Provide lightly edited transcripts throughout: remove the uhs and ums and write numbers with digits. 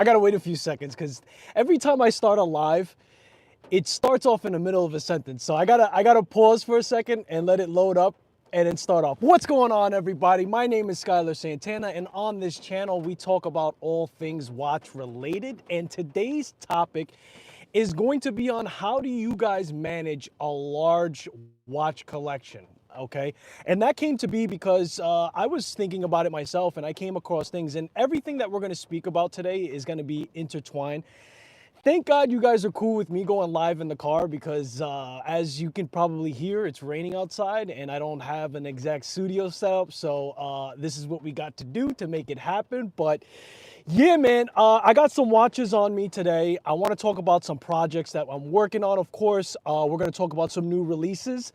I gotta wait a few seconds because every time I start a live, it starts off in the middle of a sentence. So I gotta pause for a second and let it load up and then start off. What's going on, everybody? My name is Skylar Santana, and on this channel we talk about all things watch related. And today's topic is going to be on how do you guys manage a large watch collection. Okay, and that came to be because I was thinking about it myself, and I came across things, and everything that we're going to speak about today is going to be intertwined. Thank God you guys are cool with me going live in the car because as you can probably hear, it's raining outside and I don't have an exact studio setup. So this is what we got to do to make it happen. But yeah, man, I got some watches on me today. I want to talk about some projects that I'm working on. Of course, we're going to talk about some new releases.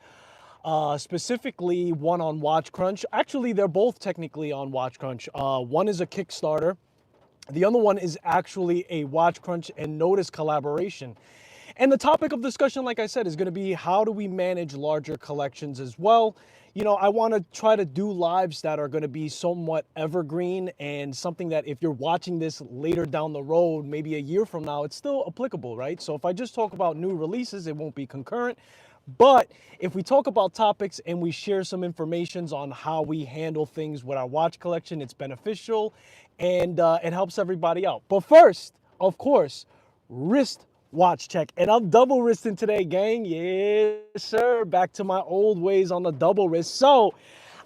Specifically one on WatchCrunch. Actually, they're both technically on WatchCrunch. One is a Kickstarter. The other one is actually a WatchCrunch and NODUS collaboration. And the topic of discussion, like I said, is going to be how do we manage larger collections as well. You know, I want to try to do lives that are going to be somewhat evergreen and something that if you're watching this later down the road, maybe a year from now, it's still applicable, right? So if I just talk about new releases, it won't be concurrent. But if we talk about topics and we share some informations on how we handle things with our watch collection, it's beneficial and it helps everybody out. But first, of course, wrist watch check. And I'm double wristing today, gang. Yes, sir. Back to my old ways on the double wrist. So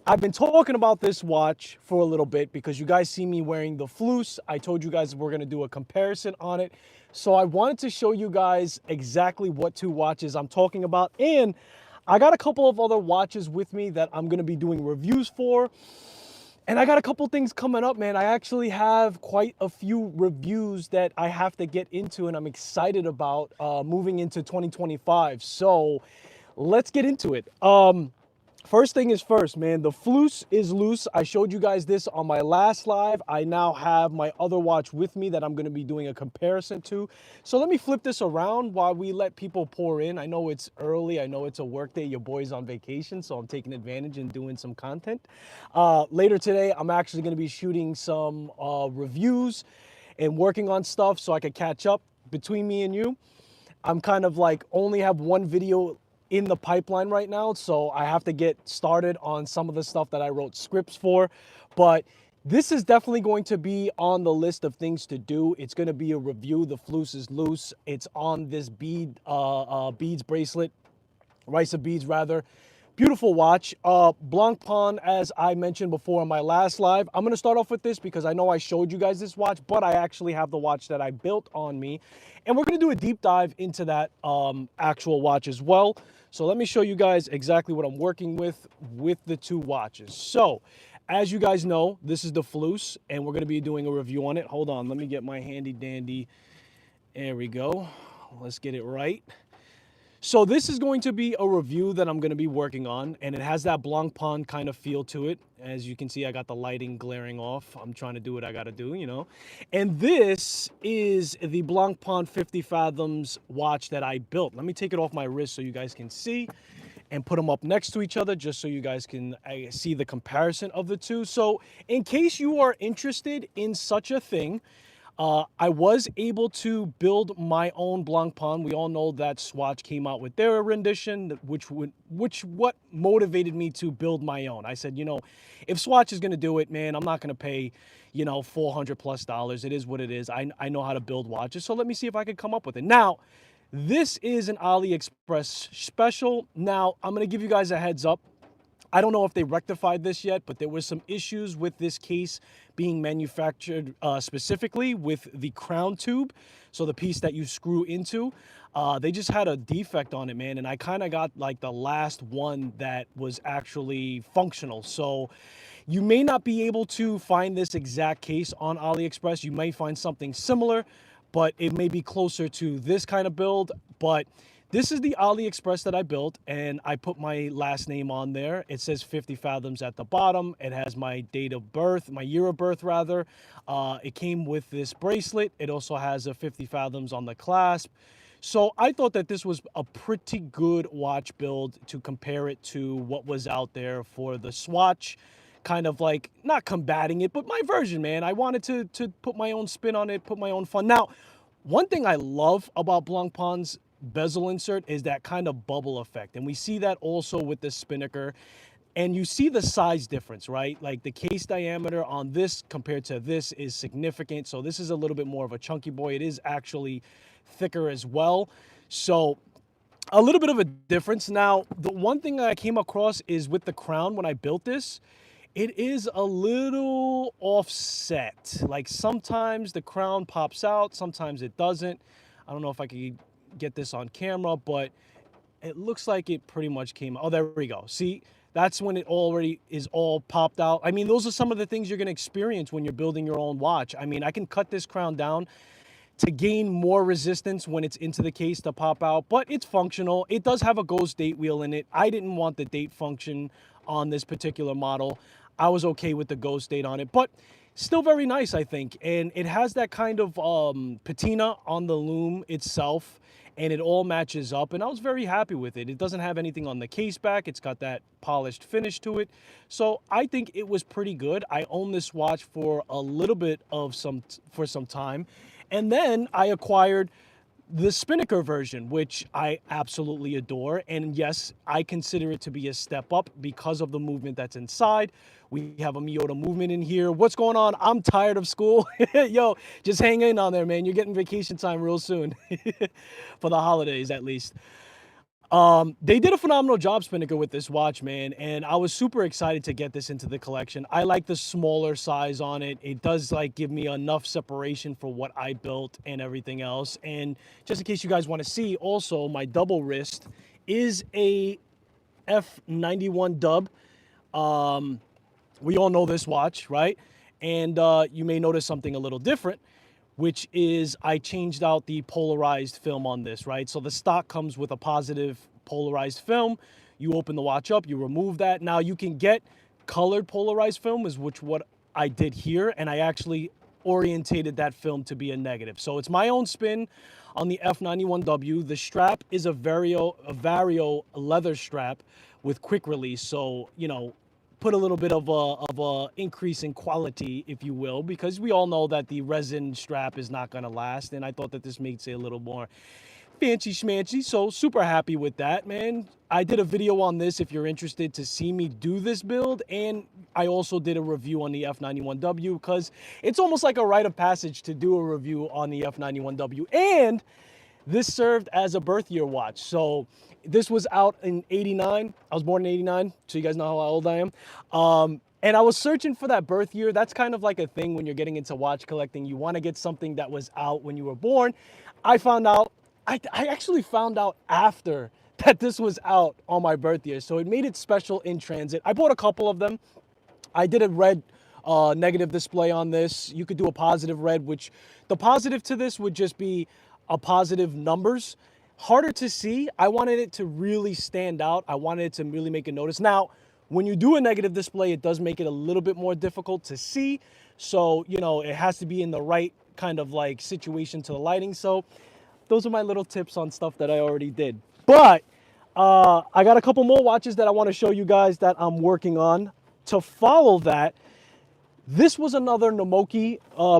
I've been talking about this watch for a little bit because you guys see me wearing the Flus. I told you guys we're going to do a comparison on it. So I wanted to show you guys exactly what two watches I'm talking about. And I got a couple of other watches with me that I'm going to be doing reviews for. And I got a couple things coming up, man. I actually have quite a few reviews that I have to get into and I'm excited about moving into 2025. So let's get into it. First thing is first, man, the Flus is loose. I showed you guys this on my last live. I now have my other watch with me that I'm going to be doing a comparison to. So let me flip this around while we let people pour in. I know it's early. I know it's a work day. Your boy's on vacation, so I'm taking advantage and doing some content. Later today, I'm actually going to be shooting some reviews and working on stuff so I could catch up between me and you. I'm kind of like only have one video in the pipeline right now, so I have to get started on some of the stuff that I wrote scripts for. But this is definitely going to be on the list of things to do. It's going to be a review. The Flus is loose. It's on this beads bracelet, rice of beads rather. Beautiful watch. Blancpain, as I mentioned before on my last live. I'm going to start off with this because I know I showed you guys this watch, but I actually have the watch that I built on me. And we're going to do a deep dive into that actual watch as well. So let me show you guys exactly what I'm working with the two watches. So as you guys know, this is the Flus, and we're going to be doing a review on it. Hold on, let me get my handy dandy. There we go. Let's get it right. So this is going to be a review that I'm going to be working on, and it has that Blancpain kind of feel to it. As you can see, I got the lighting glaring off. I'm trying to do what I got to do, you know. And this is the Blancpain 50 Fathoms watch that I built. Let me take it off my wrist so you guys can see and put them up next to each other just so you guys can see the comparison of the two. So in case you are interested in such a thing, I was able to build my own Blancpain. We all know that Swatch came out with their rendition, which what motivated me to build my own. I said, you know, if Swatch is going to do it, man, I'm not going to pay, you know, $400+. It is what it is. I know how to build watches, so let me see if I can come up with it. Now, this is an AliExpress special. Now, I'm going to give you guys a heads up. I don't know if they rectified this yet, but there were some issues with this case being manufactured specifically with the crown tube. So the piece that you screw into, they just had a defect on it, man. And I kind of got like the last one that was actually functional. So you may not be able to find this exact case on AliExpress. You may find something similar, but it may be closer to this kind of build. But this is the AliExpress that I built, and I put my last name on there. It says 50 Fathoms at the bottom. It has my date of birth, my year of birth rather. It came with this bracelet. It also has a 50 Fathoms on the clasp. So I thought that this was a pretty good watch build to compare it to what was out there for the Swatch kind of like, not combating it, but my version, man. I wanted to put my own spin on it, put my own fun. Now, one thing I love about Blancpain's bezel insert is that kind of bubble effect. And we see that also with the Spinnaker. And you see the size difference, right? Like the case diameter on this compared to this is significant. So this is a little bit more of a chunky boy. It is actually thicker as well. So a little bit of a difference. Now, the one thing that I came across is with the crown when I built this, it is a little offset. Like sometimes the crown pops out, sometimes it doesn't. I don't know if I could get this on camera, but it looks like it pretty much came out. Oh, there we go. See? That's when it already is all popped out. I mean, those are some of the things you're going to experience when you're building your own watch. I mean, I can cut this crown down to gain more resistance when it's into the case to pop out, but it's functional. It does have a ghost date wheel in it. I didn't want the date function on this particular model. I was okay with the ghost date on it, but still very nice, I think. And it has that kind of patina on the loom itself, and it all matches up, and I was very happy with it. It doesn't have anything on the case back. It's got that polished finish to it. So I think it was pretty good. I owned this watch for a little bit of some time. And then I acquired the Spinnaker version, which I absolutely adore. And yes, I consider it to be a step up because of the movement that's inside. We have a Miyota movement in here. What's going on? I'm tired of school. Yo, just hang in on there, man. You're getting vacation time real soon. For the holidays, at least. They did a phenomenal job, Spinnaker, with this watch, man, and I was super excited to get this into the collection. I like the smaller size on it. It does like give me enough separation for what I built and everything else. And just in case you guys want to see, also my double wrist is a F91 dub. We all know this watch, right? And you may notice something a little different, which is I changed out the polarized film on this, right? So the stock comes with a positive polarized film. You open the watch up, you remove that. Now you can get colored polarized film, is what I did here, and I actually orientated that film to be a negative. So it's my own spin on the F91W. The strap is a Vario leather strap with quick release. So, you know, put a little bit of a increase in quality, if you will, because we all know that the resin strap is not going to last, and I thought that this makes it a little more fancy schmancy. So super happy with that, man. I did a video on this if you're interested to see me do this build, and I also did a review on the F91W because it's almost like a rite of passage to do a review on the F91W, and this served as a birth year watch. So this was out in '89. I was born in '89, so you guys know how old I am. And I was searching for that birth year. That's kind of like a thing when you're getting into watch collecting. You want to get something that was out when you were born. I actually found out after that this was out on my birth year, so it made it special in transit. I bought a couple of them. I did a red negative display on this. You could do a positive red, which the positive to this would just be a positive numbers. Harder to see. I wanted it to really stand out. I wanted it to really make a notice. Now, when you do a negative display, it does make it a little bit more difficult to see. So, you know, it has to be in the right kind of like situation to the lighting. So those are my little tips on stuff that I already did. But I got a couple more watches that I want to show you guys that I'm working on. To follow that, this was another Nomoki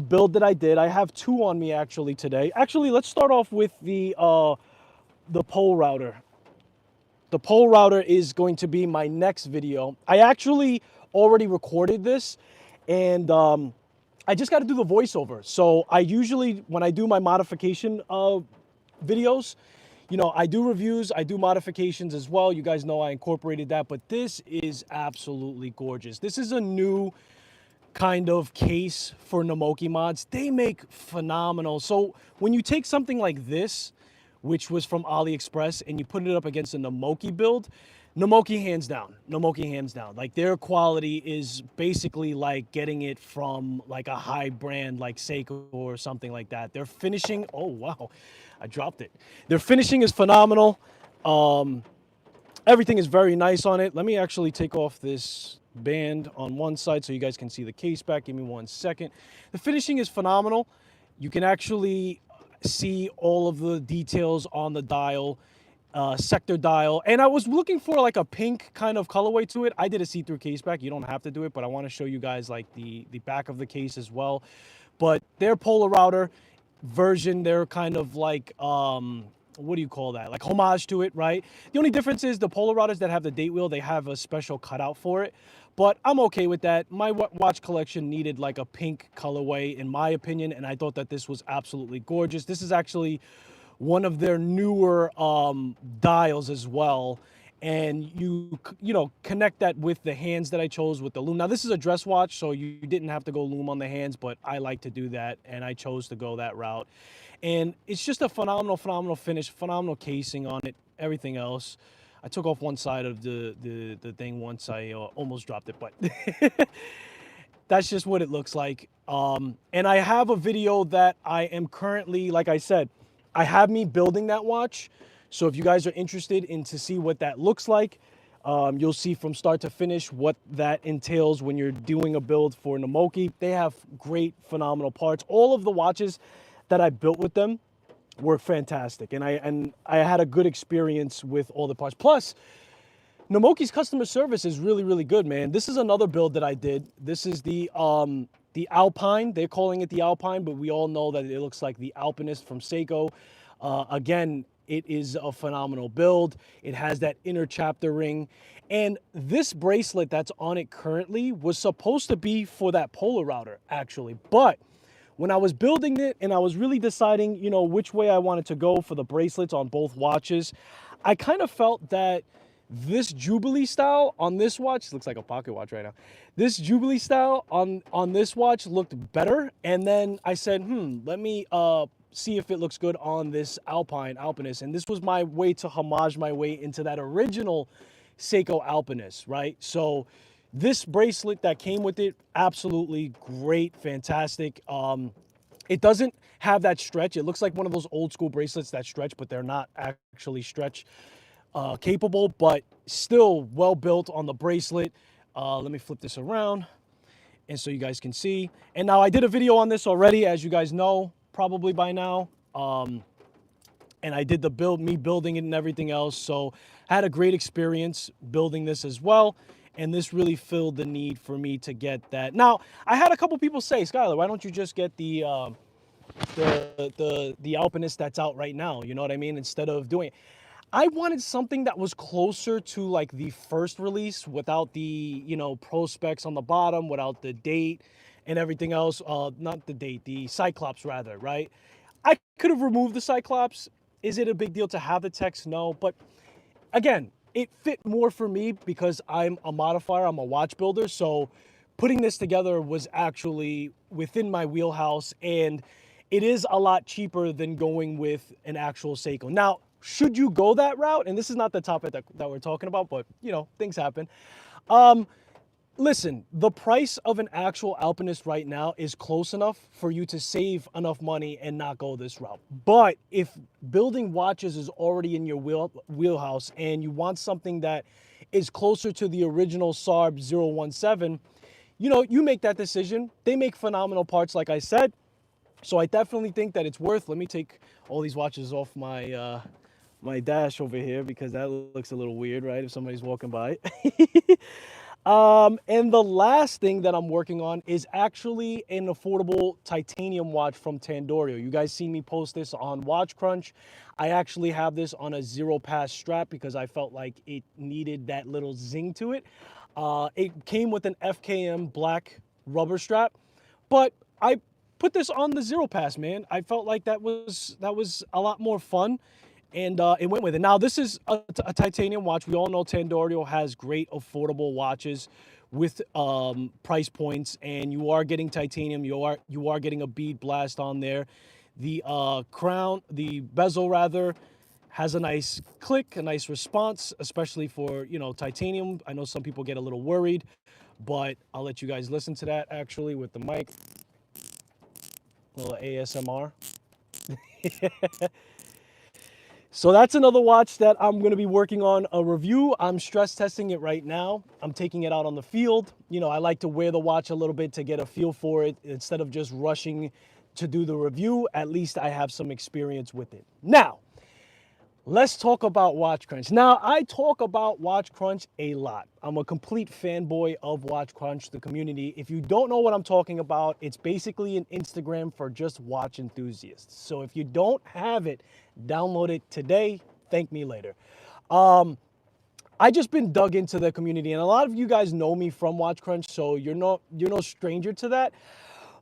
build that I did. I have two on me actually today. Actually, let's start off with the pole router. The pole router is going to be my next video. I actually already recorded this, and I just got to do the voiceover. So I usually, when I do my modification videos, you know, I do reviews, I do modifications as well. You guys know I incorporated that, but this is absolutely gorgeous. This is a new kind of case for Nomoki mods. They make phenomenal. So when you take something like this, which was from AliExpress, and you put it up against a Nomoki build, Nomoki hands down. Nomoki hands down. Like, their quality is basically like getting it from like a high brand like Seiko or something like that. Their finishing, oh wow, I dropped it. Their finishing is phenomenal. Everything is very nice on it. Let me actually take off this band on one side so you guys can see the case back. Give me 1 second. The finishing is phenomenal. You can actually see all of the details on the dial. sector dial, and I was looking for like a pink kind of colorway to it. I did a see-through case back. You don't have to do it, but I want to show you guys like the back of the case as well. But their polar router version, they're kind of like what do you call that, like homage to it, right? The only difference is the polar routers that have the date wheel, they have a special cutout for it, but I'm okay with that. My watch collection needed like a pink colorway in my opinion, and I thought that this was absolutely gorgeous. This is actually one of their newer dials as well, and you know, connect that with the hands that I chose with the lume. Now this is a dress watch, so you didn't have to go lume on the hands, but I like to do that, and I chose to go that route. And it's just a phenomenal finish, phenomenal casing on it, everything else. I took off one side of the thing once I almost dropped it, but that's just what it looks like. And I have a video that I am currently, like I said, I have me building that watch. So if you guys are interested in to see what that looks like, you'll see from start to finish what that entails when you're doing a build for Namoki. They have great, phenomenal parts. All of the watches that I built with them were fantastic, and I had a good experience with all the parts. Plus, Namoki's customer service is really good, man. This is another build that I did. This is the Alpine. They're calling it the Alpine, but we all know that it looks like the Alpinist from Seiko. Again, it is a phenomenal build. It has that inner chapter ring, and this bracelet that's on it currently was supposed to be for that polar router actually, but when I was building it and I was really deciding, you know, which way I wanted to go for the bracelets on both watches, I kind of felt that this Jubilee style on this watch, looks like a pocket watch right now. This Jubilee style on this watch looked better. And then I said, let me see if it looks good on this Alpinist. And this was my way to homage my way into that original Seiko Alpinist, right? So this bracelet that came with it, absolutely great, fantastic. It doesn't have that stretch. It looks like one of those old school bracelets that stretch, but they're not actually stretch capable, but still well built on the bracelet. Let me flip this around and so you guys can see. And now I did a video on this already, as you guys know, probably by now. And I did the build, me building it and everything else. So I had a great experience building this as well. And this really filled the need for me to get that. Now, I had a couple people say, Skylar, why don't you just get the Alpinist that's out right now? You know what I mean? Instead of doing it. I wanted something that was closer to like the first release without the, you know, pro specs on the bottom, without the date and everything else. Not the date, the Cyclops rather, right? I could have removed the Cyclops. Is it a big deal to have the text? No, but again, it fit more for me because I'm a modifier, I'm a watch builder, so putting this together was actually within my wheelhouse, and it is a lot cheaper than going with an actual Seiko. Now, should you go that route, and this is not the topic that we're talking about, but, you know, things happen. Listen, the price of an actual Alpinist right now is close enough for you to save enough money and not go this route. But if building watches is already in your wheelhouse and you want something that is closer to the original SARB 017, you know, you make that decision. They make phenomenal parts, like I said. So I definitely think that it's worth. Let me take all these watches off my my dash over here because that looks a little weird, right? If somebody's walking by. And the last thing that I'm working on is actually an affordable titanium watch from Tandorio. You guys see me post this on WatchCrunch. I actually have this on a zero pass strap because I felt like it needed that little zing to it. It came with an FKM black rubber strap, but I put this on the zero pass, man. I felt like that was a lot more fun. And it went with it. Now, this is a titanium watch. We all know Tandorio has great affordable watches with price points, and you are getting titanium. You are getting a bead blast on there. The crown, the bezel rather, has a nice click, a nice response, especially for, you know, titanium. I know some people get a little worried, but I'll let you guys listen to that actually with the mic. A little ASMR. So that's another watch that I'm going to be working on a review. I'm stress testing it right now. I'm taking it out on the field. You know, I like to wear the watch a little bit to get a feel for it instead of just rushing to do the review. At least I have some experience with it. Now, Let's talk about WatchCrunch. Now, I talk about WatchCrunch a lot. I'm a complete fanboy of WatchCrunch, the community. If you don't know what I'm talking about, it's basically an Instagram for just watch enthusiasts. So if you don't have it, download it today. Thank me later. I just been dug into the community, and a lot of you guys know me from WatchCrunch, so you're no stranger to that.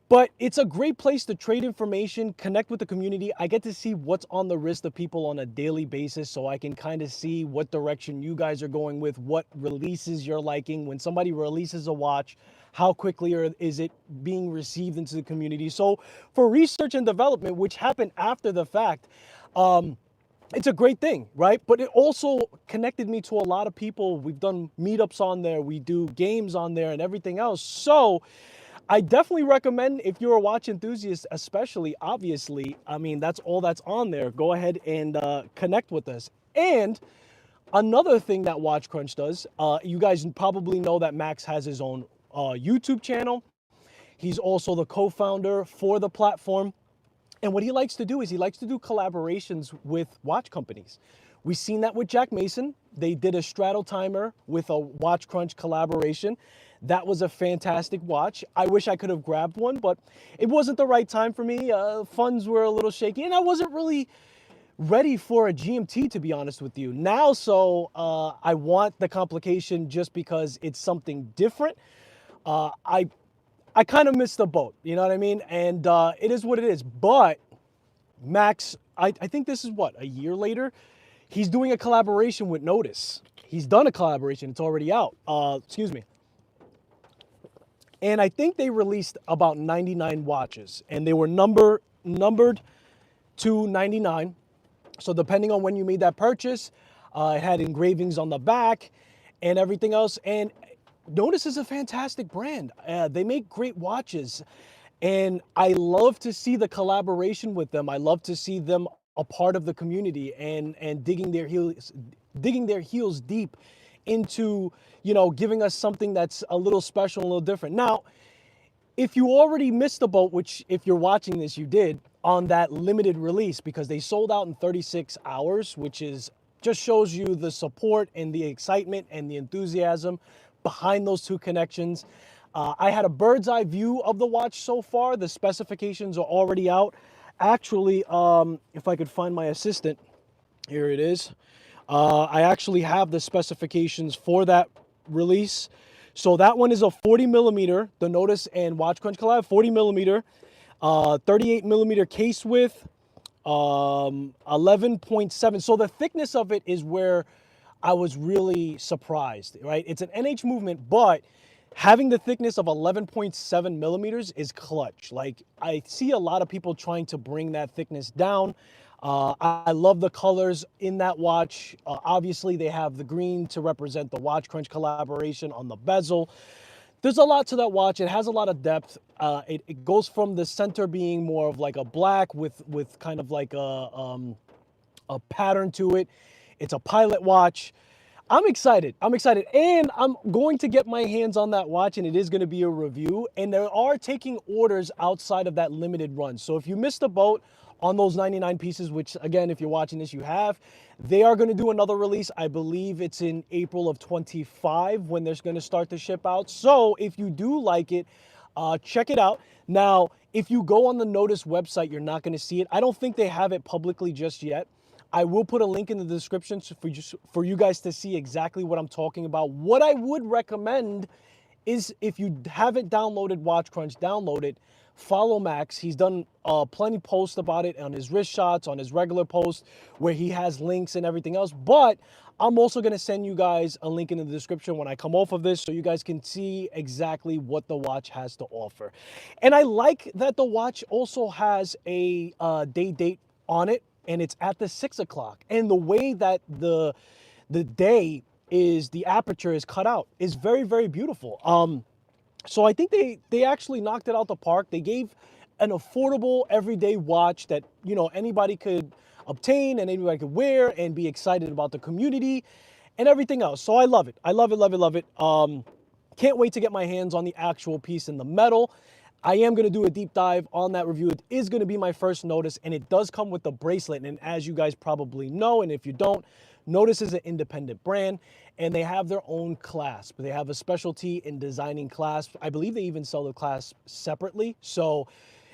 But it's a great place to trade information, connect with the community. I get to see what's on the wrist of people on a daily basis, so I can kind of see what direction you guys are going with, what releases you're liking. When somebody releases a watch, how quickly is it being received into the community? So for research and development, which happened after the fact, it's a great thing, right? But it also connected me to a lot of people. We've done meetups on there, we do games on there and everything else. So I definitely recommend, if you're a watch enthusiast, especially, obviously, I mean, that's all that's on there. Go ahead and connect with us. And another thing that WatchCrunch does, you guys probably know that Max has his own YouTube channel. He's also the co-founder for the platform. And what he likes to do is he likes to do collaborations with watch companies. We've seen that with Jack Mason. They did a straddle timer with a WatchCrunch collaboration. That was a fantastic watch. I wish I could have grabbed one, but it wasn't the right time for me. Funds were a little shaky, and I wasn't really ready for a GMT, to be honest with you. Now, I want the complication just because it's something different. I kind of missed the boat, you know what I mean? And it is what it is. But Max, I think this is what, a year later? He's doing a collaboration with NODUS. He's done a collaboration. It's already out. Excuse me. And I think they released about 99 watches. And they were numbered to 99. So depending on when you made that purchase, it had engravings on the back and everything else. And NODUS is a fantastic brand. They make great watches, and I love to see the collaboration with them. I love to see them a part of the community and digging their heels deep into, you know, giving us something that's a little special, a little different. Now, if you already missed the boat, which if you're watching this, you did, on that limited release, because they sold out in 36 hours, which is just shows you the support and the excitement and the enthusiasm behind those two connections. I had a bird's eye view of the watch so far. The specifications are already out. Actually, if I could find my assistant, here it is. I actually have the specifications for that release. So that one is a 40 millimeter, the NODUS and WatchCrunch collab, 40 millimeter, 38 millimeter case width, 11.7. So the thickness of it is where I was really surprised, right? It's an NH movement, but having the thickness of 11.7 millimeters is clutch. Like, I see a lot of people trying to bring that thickness down. I love the colors in that watch. Obviously, they have the green to represent the WatchCrunch collaboration on the bezel. There's a lot to that watch. It has a lot of depth. It goes from the center being more of like a black with kind of like a pattern to it. It's a pilot watch. I'm excited. And I'm going to get my hands on that watch, and it is going to be a review. And they are taking orders outside of that limited run. So if you missed the boat on those 99 pieces, which again, if you're watching this, you have, they are going to do another release. I believe it's in April of 25 when they're going to start to ship out. So if you do like it, check it out. Now, if you go on the NODUS website, you're not going to see it. I don't think they have it publicly just yet. I will put a link in the description for you guys to see exactly what I'm talking about. What I would recommend is, if you haven't downloaded WatchCrunch, download it. Follow Max. He's done plenty posts about it on his wrist shots, on his regular posts, where he has links and everything else. But I'm also going to send you guys a link in the description when I come off of this, so you guys can see exactly what the watch has to offer. And I like that the watch also has a date on it, and it's at the 6 o'clock. And the way that the day is, the aperture is cut out, is very, very beautiful. So I think they actually knocked it out the park. They gave an affordable everyday watch that, you know, anybody could obtain and anybody could wear and be excited about the community and everything else. So I love it. I love it, love it, love it. Can't wait to get my hands on the actual piece in the metal. I am going to do a deep dive on that review. It is going to be my first NODUS, and it does come with the bracelet. And as you guys probably know, and if you don't, NODUS is an independent brand, and they have their own clasp. They have a specialty in designing clasps. I believe they even sell the clasp separately. So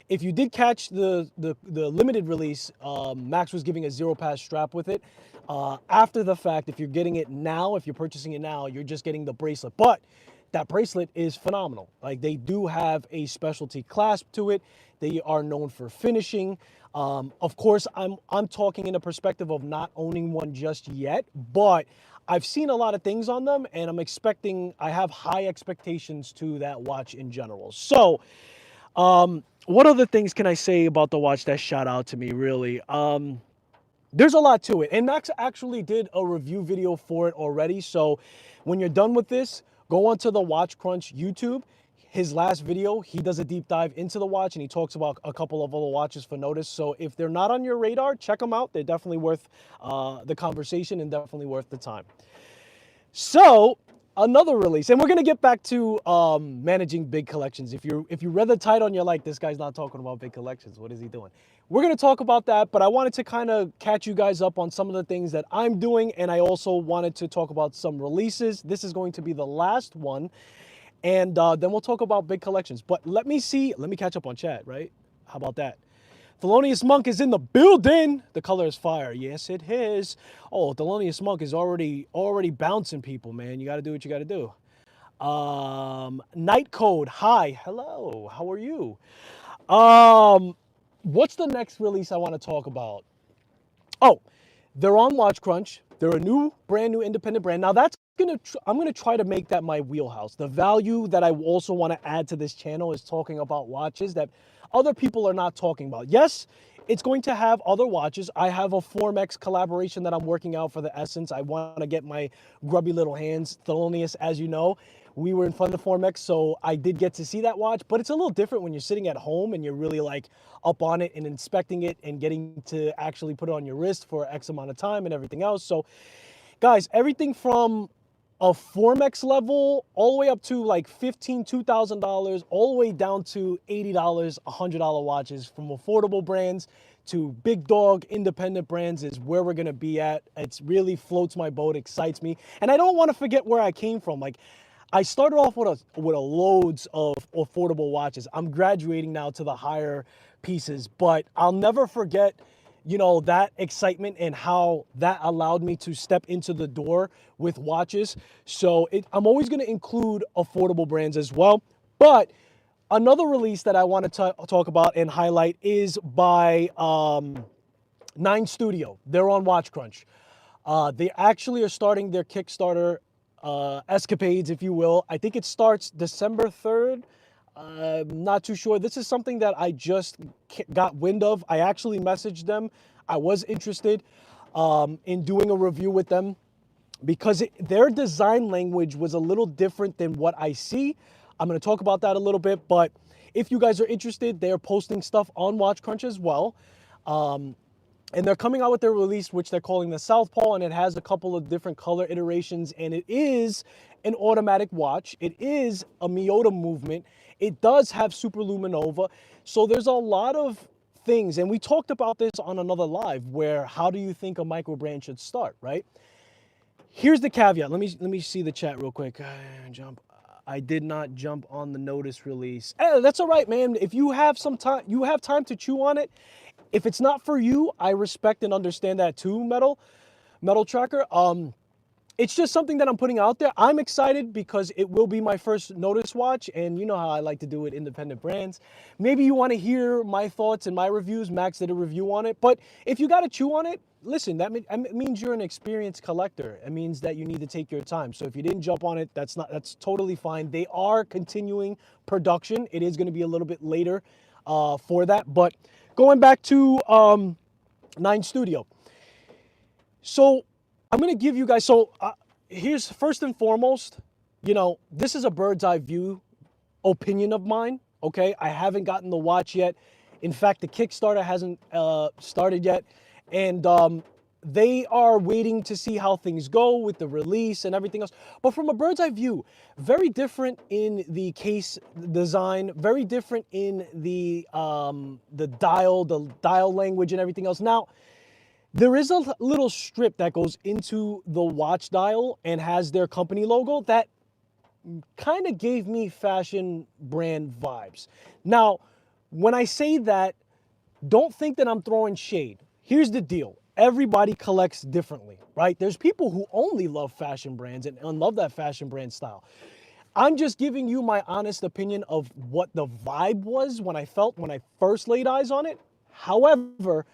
if you did catch the limited release, Max was giving a zero pass strap with it. After the fact, if you're getting it now, if you're purchasing it now, you're just getting the bracelet. But that bracelet is phenomenal. Like, they do have a specialty clasp to it. They are known for finishing. Of course, I'm talking in the perspective of not owning one just yet, but I've seen a lot of things on them, and I have high expectations to that watch in general. So, what other things can I say about the watch that shout out to me, really? There's a lot to it, and Max actually did a review video for it already. So when you're done with this, go onto the WatchCrunch YouTube. His last video, he does a deep dive into the watch, and he talks about a couple of other watches for NODUS. So if they're not on your radar, check them out. They're definitely worth the conversation and definitely worth the time. So another release, and we're gonna get back to managing big collections. If you read the title and you're like, this guy's not talking about big collections, what is he doing? We're gonna talk about that, but I wanted to kind of catch you guys up on some of the things that I'm doing, and I also wanted to talk about some releases. This is going to be the last one, and then we'll talk about big collections. But let me catch up on chat, right? How about that? Thelonious Monk is in the building. The color is fire. Yes, it is. Oh, Thelonious Monk is already bouncing people, man. You got to do what you got to do. Night Code. Hi. Hello. How are you? What's the next release I want to talk about? Oh, they're on WatchCrunch. They're a brand new independent brand. Now I'm gonna try to make that my wheelhouse. The value that I also want to add to this channel is talking about watches that other people are not talking about. Yes, it's going to have other watches. I have a Formex collaboration that I'm working out for the Essence. I want to get my grubby little hands. Thelonious, as you know, we were in front of Formex, so I did get to see that watch, but it's a little different when you're sitting at home and you're really like up on it and inspecting it and getting to actually put it on your wrist for X amount of time and everything else. So guys, everything from a Formex level all the way up to like $1,500, $2,000, all the way down to $80, $100 watches, from affordable brands to big dog independent brands, is where we're gonna be at. It really floats my boat, excites me, and I don't want to forget where I came from. Like, I started off with a loads of affordable watches. I'm graduating now to the higher pieces, but I'll never forget, you know, that excitement and how that allowed me to step into the door with watches. So I'm always going to include affordable brands as well. But another release that I want to talk about and highlight is by 9 Studio. They're on WatchCrunch. They actually are starting their Kickstarter escapades, if you will. I think it starts December 3rd. I'm not too sure. This is something that I just got wind of. I actually messaged them. I was interested in doing a review with them because their design language was a little different than what I see. I'm going to talk about that a little bit, but if you guys are interested, they're posting stuff on WatchCrunch as well. And they're coming out with their release, which they're calling the Southpaw, and it has a couple of different color iterations, and it is an automatic watch. It is a Miyota movement. It does have Superluminova. So there's a lot of things, and we talked about this on another live, where how do you think a micro brand should start, right? Here's the caveat. Let me see the chat real quick. I did not jump on the NODUS release. That's all right, man. If you have some time, you have time to chew on it. If it's not for you, I respect and understand that too, Metal Tracker. It's just something that I'm putting out there. I'm excited because it will be my first NODUS watch, and you know how I like to do with independent brands. Maybe you want to hear my thoughts and my reviews. Max did a review on it, but if you got to chew on it, listen, that means you're an experienced collector. It means that you need to take your time. So if you didn't jump on it, that's totally fine. They are continuing production. It is going to be a little bit later for that, but going back to 9 Studio. So I'm going to give you guys, here's first and foremost, you know, this is a bird's eye view opinion of mine, okay? I haven't gotten the watch yet. In fact, the Kickstarter hasn't started yet. And they are waiting to see how things go with the release and everything else. But from a bird's eye view, very different in the case design, very different in the dial language and everything else. Now, there is a little strip that goes into the watch dial and has their company logo that kind of gave me fashion brand vibes. Now, when I say that, don't think that I'm throwing shade. Here's the deal. Everybody collects differently, right? There's people who only love fashion brands and love that fashion brand style. I'm just giving you my honest opinion of what the vibe was when I first laid eyes on it. However,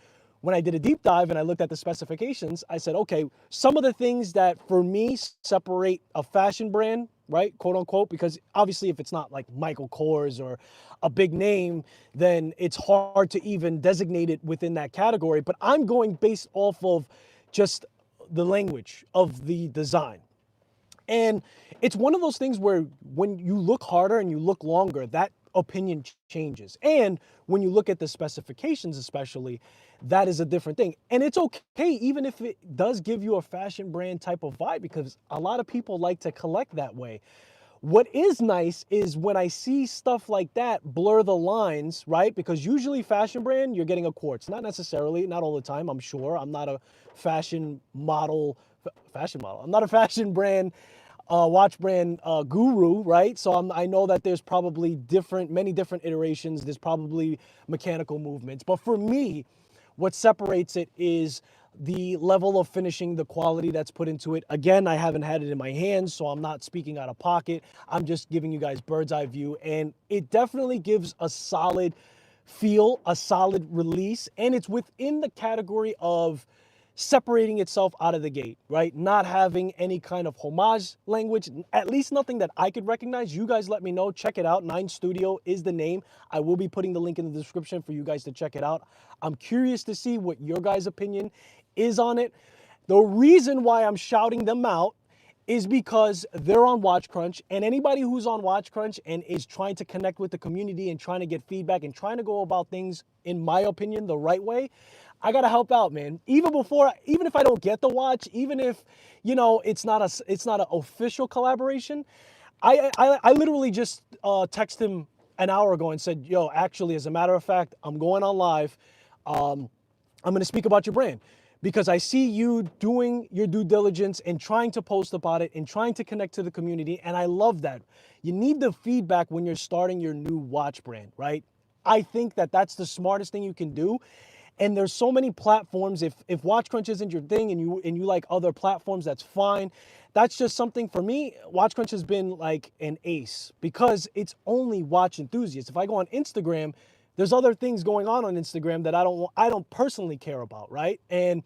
when I did a deep dive and I looked at the specifications, I said, okay, some of the things that for me separate a fashion brand, right, quote unquote, because obviously if it's not like Michael Kors or a big name, then it's hard to even designate it within that category. But I'm going based off of just the language of the design. And it's one of those things where when you look harder and you look longer, that opinion changes. And when you look at the specifications especially, that is a different thing. And it's okay even if it does give you a fashion brand type of vibe, because a lot of people like to collect that way. What is nice is when I see stuff like that blur the lines, right? Because usually fashion brand, you're getting a quartz. Not necessarily, not all the time, I'm sure. I'm not a fashion model. I'm not a fashion brand watch brand guru, right? So I know that there's probably many different iterations. There's probably mechanical movements. But for me, what separates it is the level of finishing, the quality that's put into it. Again, I haven't had it in my hands, so I'm not speaking out of pocket. I'm just giving you guys bird's eye view. And it definitely gives a solid feel, a solid release. And it's within the category of separating itself out of the gate, right? Not having any kind of homage language, at least nothing that I could recognize. You guys let me know. Check it out. 9 Studio is the name. I will be putting the link in the description for you guys to check it out. I'm curious to see what your guys' opinion is on it. The reason why I'm shouting them out is because they're on WatchCrunch, and anybody who's on WatchCrunch and is trying to connect with the community and trying to get feedback and trying to go about things, in my opinion, the right way, I gotta help out, man. Even if I don't get the watch, even if, you know, it's not an official collaboration, I literally just texted him an hour ago and said, yo, actually, as a matter of fact, I'm going on live. I'm gonna speak about your brand, because I see you doing your due diligence and trying to post about it and trying to connect to the community, and I love that. You need the feedback when you're starting your new watch brand, right? I think that that's the smartest thing you can do. And there's so many platforms. If WatchCrunch isn't your thing and you like other platforms, that's fine. That's just something for me. WatchCrunch has been like an ace because it's only watch enthusiasts. If I go on Instagram, there's other things going on Instagram that I don't personally care about, right? And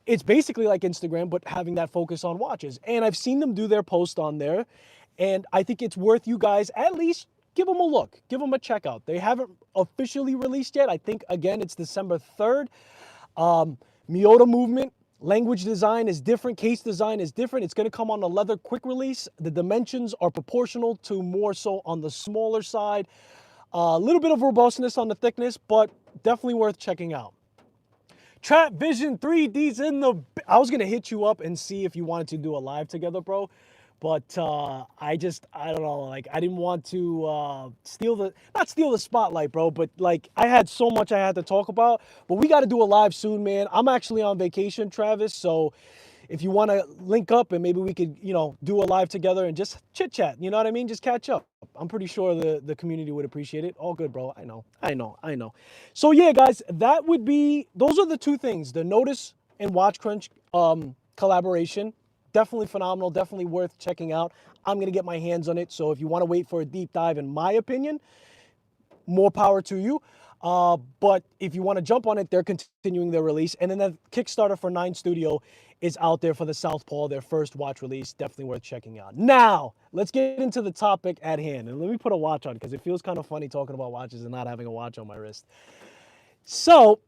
it's basically like Instagram, but having that focus on watches. And I've seen them do their post on there, and I think it's worth you guys at least give them a look, give them a check out. They haven't officially released yet. I think, again, it's December 3rd. Miota movement, language design is different, case design is different. It's gonna come on a leather quick release. The dimensions are proportional to more so on the smaller side. A little bit of robustness on the thickness, but definitely worth checking out. Trap Vision 3D's in the... I was gonna hit you up and see if you wanted to do a live together, bro. But I don't know, like, I didn't want to not steal the spotlight, bro, but like, I had so much I had to talk about. But we got to do a live soon, man. I'm actually on vacation, Travis, so if you want to link up and maybe we could, you know, do a live together and just chit chat, you know what I mean? Just catch up. I'm pretty sure the community would appreciate it. All good, bro. I know. So yeah, guys, those are the two things, the NODUS and WatchCrunch collaboration. Definitely phenomenal, definitely worth checking out. I'm gonna get my hands on it, so if you wanna wait for a deep dive, in my opinion, more power to you. But if you wanna jump on it, they're continuing their release. And then the Kickstarter for 9 Studio is out there for the Southpaw, their first watch release. Definitely worth checking out. Now, let's get into the topic at hand. And let me put a watch on, because it feels kind of funny talking about watches and not having a watch on my wrist. So,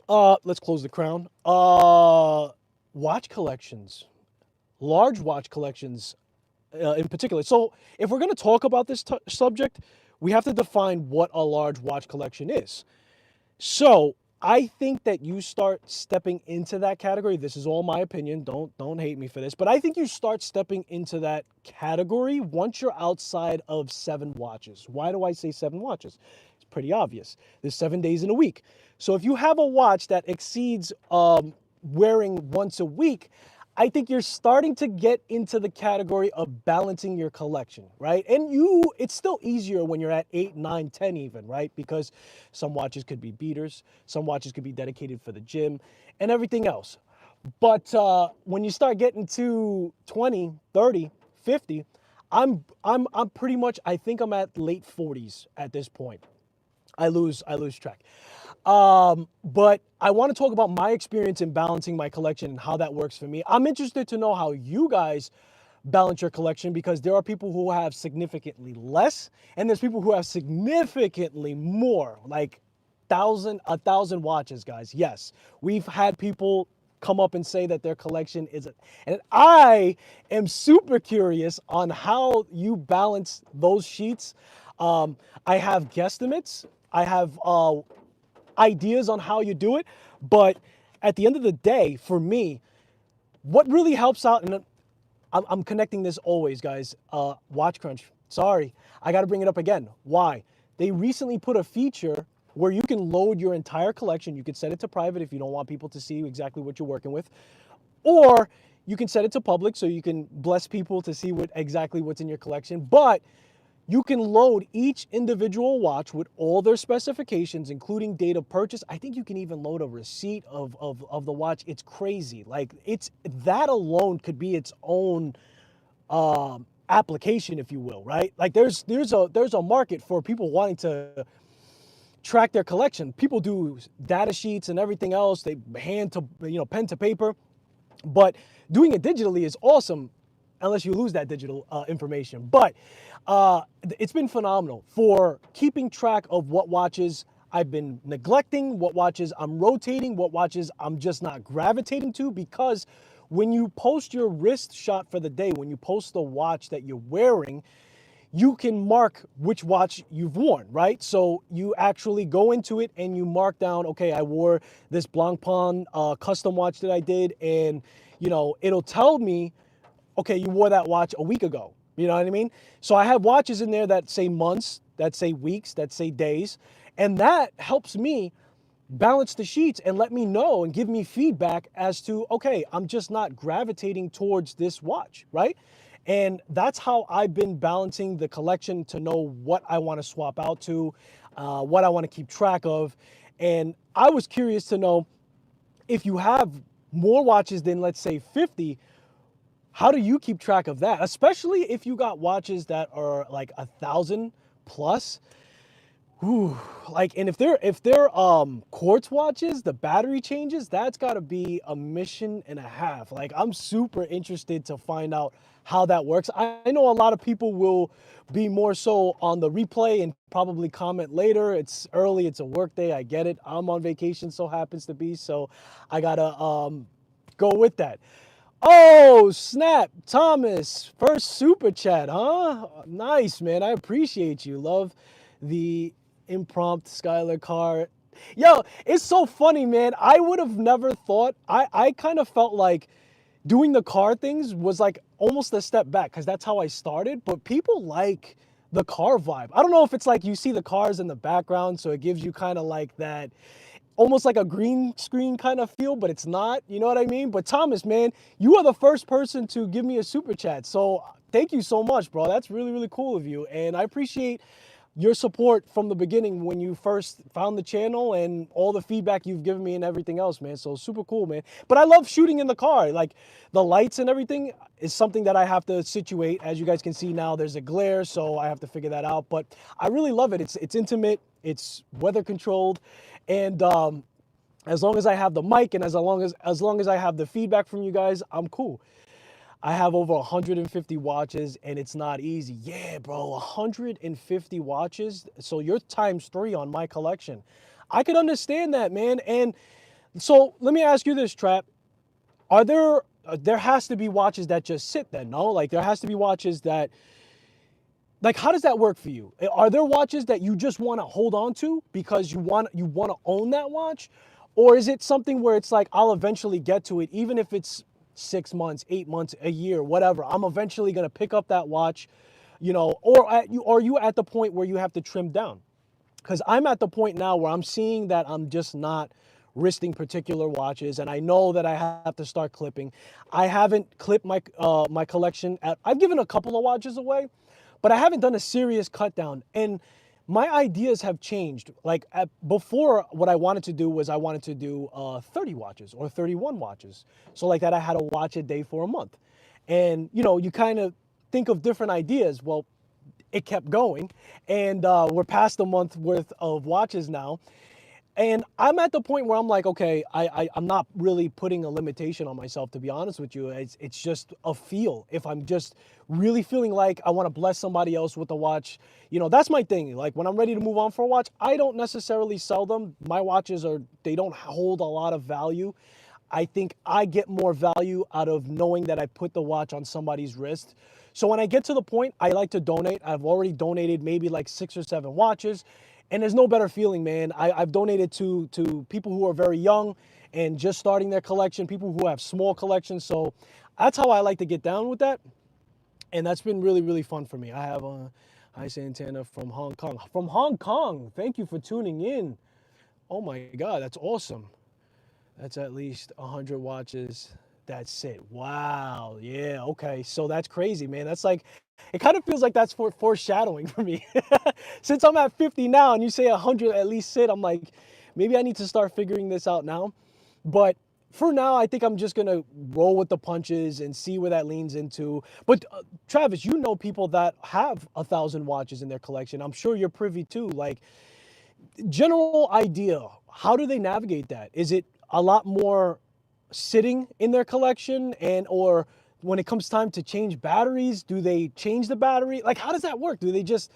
let's close the crown. Watch collections. Large watch collections in particular. So if we're going to talk about this subject, we have to define what a large watch collection is. So I think that you start stepping into that category. This is all my opinion. Don't hate me for this, but I think you start stepping into that category once you're outside of 7 watches. Why do I say 7 watches? It's pretty obvious. There's 7 days in a week. So if you have a watch that exceeds wearing once a week, I think you're starting to get into the category of balancing your collection, right? And it's still easier when you're at 8, 9, 10 even, right? Because some watches could be beaters, some watches could be dedicated for the gym and everything else. But when you start getting to 20, 30, 50, I'm pretty much, I think I'm at late 40s at this point. I lose track. But I want to talk about my experience in balancing my collection and how that works for me. I'm interested to know how you guys balance your collection, because there are people who have significantly less and there's people who have significantly more, like 1,000 watches, guys. Yes, we've had people come up and say that their collection is, and I am super curious on how you balance those sheets. I have guesstimates. I have ideas on how you do it, but at the end of the day, for me, what really helps out, and I'm connecting this always, guys, WatchCrunch, sorry, I gotta bring it up again. Why? They recently put a feature where you can load your entire collection. You can set it to private if you don't want people to see exactly what you're working with, or you can set it to public so you can bless people to see exactly what's in your collection. But you can load each individual watch with all their specifications, including date of purchase. I think you can even load a receipt of the watch. It's crazy. Like, that alone could be its own application, if you will, right? Like, there's a market for people wanting to track their collection. People do data sheets and everything else. They hand to, pen to paper. But doing it digitally is awesome, unless you lose that digital information. But it's been phenomenal for keeping track of what watches I've been neglecting, what watches I'm rotating, what watches I'm just not gravitating to. Because when you post your wrist shot for the day, when you post the watch that you're wearing, you can mark which watch you've worn, right? So you actually go into it and you mark down, okay, I wore this Blancpain custom watch that I did, and it'll tell me, okay, you wore that watch a week ago. You know what I mean? So I have watches in there that say months, that say weeks, that say days, and that helps me balance the sheets and let me know and give me feedback as to, okay, I'm just not gravitating towards this watch, right? And that's how I've been balancing the collection to know what I want to swap out to, what I want to keep track of. And I was curious to know, if you have more watches than, let's say, 50, how do you keep track of that? Especially if you got watches that are like 1,000 plus. Ooh, and if they're quartz watches, the battery changes, that's got to be a mission and a half. Like, I'm super interested to find out how that works. I know a lot of people will be more so on the replay and probably comment later. It's early, it's a work day, I get it. I'm on vacation, so happens to be, so I gotta go with that. Oh, snap, Thomas, first super chat, huh? Nice, man, I appreciate you. Love the impromptu Skylar car. Yo, it's so funny, man. I would have never thought, I kind of felt like doing the car things was like almost a step back, because that's how I started, but people like the car vibe. I don't know if it's like you see the cars in the background, so it gives you kind of like that, almost like a green screen kind of feel, but it's not, you know what I mean? But Thomas, man, you are the first person to give me a super chat, so thank you so much, bro. That's really, really cool of you, and I appreciate your support from the beginning when you first found the channel and all the feedback you've given me and everything else, man. So super cool, man. But I love shooting in the car. Like, the lights and everything is something that I have to situate. As you guys can see now, there's a glare, so I have to figure that out. But I really love it. It's intimate, it's weather controlled, and as long as I have the mic and as long as I have the feedback from you guys, I'm cool. I have over 150 watches, and it's not easy. Yeah, bro, 150 watches. So you're ×3 on my collection. I could understand that, man. And so let me ask you this, Trap. There has to be watches that just sit then, no? Like, there has to be watches that, like, how does that work for you? Are there watches that you just want to hold on to because you want to own that watch? Or is it something where it's like, I'll eventually get to it, even if it's 6 months, 8 months, a year, whatever. I'm eventually going to pick up that watch, you know, or are you at the point where you have to trim down? Because I'm at the point now where I'm seeing that I'm just not wristing particular watches, and I know that I have to start clipping. I haven't clipped my my collection. I've given a couple of watches away, but I haven't done a serious cut down. And my ideas have changed. Like before, what I wanted to do was I wanted to do 30 watches or 31 watches. So like that, I had a watch a day for a month. And you know, you kind of think of different ideas. Well, it kept going, and we're past a month worth of watches now. And I'm at the point where I'm like, okay, I'm not really putting a limitation on myself, to be honest with you. It's just a feel. If I'm just really feeling like I want to bless somebody else with a watch, you know, that's my thing. Like when I'm ready to move on for a watch, I don't necessarily sell them. My watches they don't hold a lot of value. I think I get more value out of knowing that I put the watch on somebody's wrist. So when I get to the point, I like to donate. I've already donated maybe like 6 or 7 watches. And there's no better feeling, man. I've donated to people who are very young and just starting their collection, people who have small collections. So that's how I like to get down with that. And that's been really, really fun for me. I have hi Santana from Hong Kong. From Hong Kong. Thank you for tuning in. Oh my God, that's awesome. That's at least 100 watches. That's it. Wow. Yeah. Okay. So that's crazy, man. That's like, it kind of feels like that's foreshadowing for me. Since I'm at 50 now and you say 100 at least sit, I'm like, maybe I need to start figuring this out now. But for now, I think I'm just going to roll with the punches and see where that leans into. But Travis, you know people that have 1,000 watches in their collection. I'm sure you're privy to, like, general idea. How do they navigate that? Is it a lot more sitting in their collection, and or when it comes time to change batteries, do they change the battery? Like, how does that work? Do they just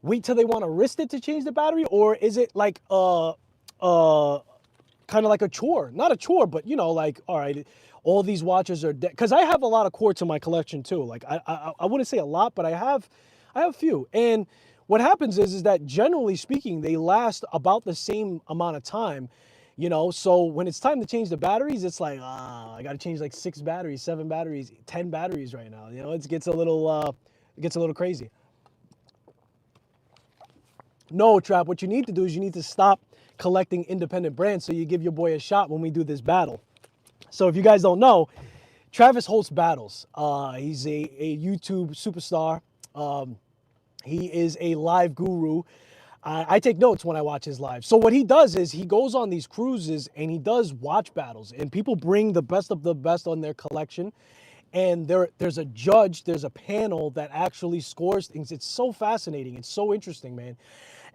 wait till they want to wrist it to change the battery, or is it like kind of like a chore? Not a chore, but you know, like, all right, all these watches are dead. Because I have a lot of quartz in my collection too. Like I wouldn't say a lot, but I have a few. And what happens is that generally speaking, they last about the same amount of time. You know, so when it's time to change the batteries, it's like, I got to change like 6 batteries, 7 batteries, 10 batteries right now. You know, it gets a little crazy. No, Trap, what you need to do is you need to stop collecting independent brands so you give your boy a shot when we do this battle. So if you guys don't know, Travis hosts battles. He's a YouTube superstar. He is a live guru. I take notes when I watch his live. So what he does is he goes on these cruises and he does watch battles, and people bring the best of the best on their collection. And there's a judge, there's a panel that actually scores things. It's so fascinating. It's so interesting, man.